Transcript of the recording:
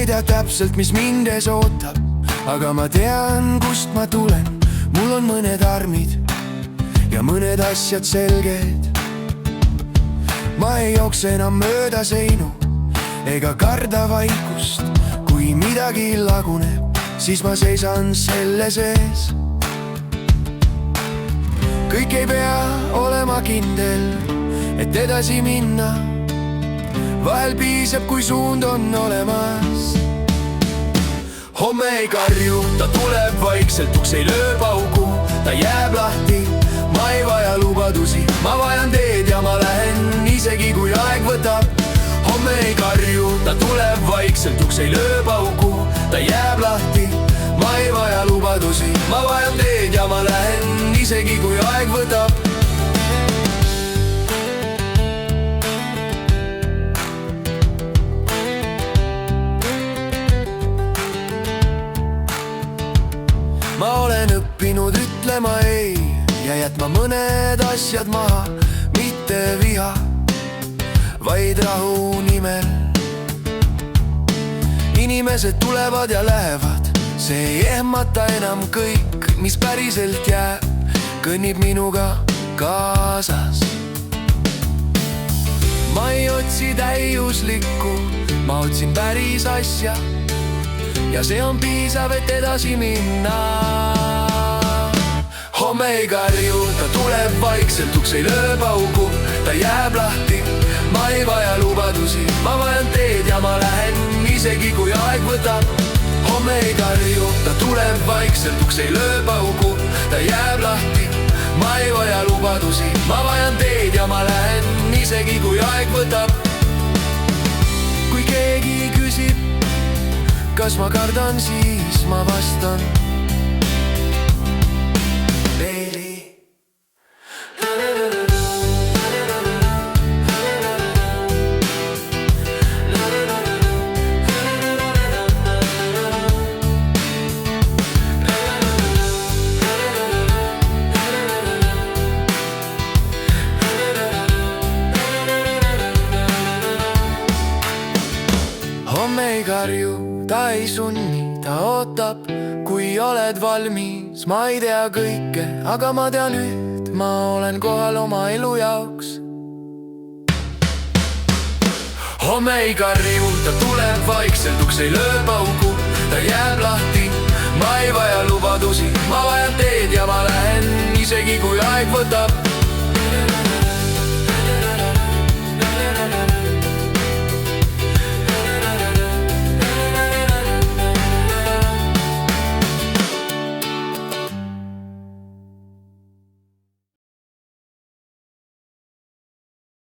ei tea täpselt, mis mind ees ootab, aga ma tean, kust ma tulen. Mul on mõned armid ja mõned asjad selged. Ma ei jookse enam mööda seinu ega karda vaikust. Kui midagi laguneb, siis ma seisan selle sees. Kõik ei pea olema kindel, et edasi minna. Vahel piisab, kui suund on olemas. Homme ei karju, ta tuleb vaikselt, uks ei löö paugu, ta jääb lahti. Ma ei vaja lubadusi, ma vajan teed ja ma lähen, isegi kui aeg võtab. Homme ei karju, ta tuleb vaikselt, uks ei löö paugu, ta jääb lahti. Ma ei vaja lubadusi, ma vajan teed ja ma lähen, isegi kui aeg võtab. Ma olen õppinud ütlema ei ja jätma mõned asjad maha. Mitte viha, vaid rahu nimel. Inimesed tulevad ja lähevad, see ei ehmata enam. Kõik, mis päriselt jääb, kõnnib minuga kaasas. Ma ei otsi täiuslikku, ma otsin päris asja. Ja see on piisav, et edasi minna. Homme ei karju, ta tuleb vaikselt, uks ei löö paugu, ta jääb lahti. Ma ei vaja lubadusi, ma vajan teed ja ma lähen, isegi kui aeg võtab. Homme ei karju, ta tuleb vaikselt, uks ei löö paugu, ta jääb lahti. Ma ei vaja lubadusi, ma vajan teed ja ma lähen, isegi kui aeg võtab. Kui keegi küsib, kas ma kardan, siis ma vastan. Leili. Homme ei karju, ta ei sunni, ta ootab, kui oled valmis. Ma ei tea kõike, aga ma tean üht, ma olen kohal oma elu jaoks. Homme ei karju, ta tuleb vaikselt, uks ei löö paugu, ta jääb lahti. Ma ei vaja lubadusi, ma vajan teed ja ma lähen, isegi kui aeg võtab.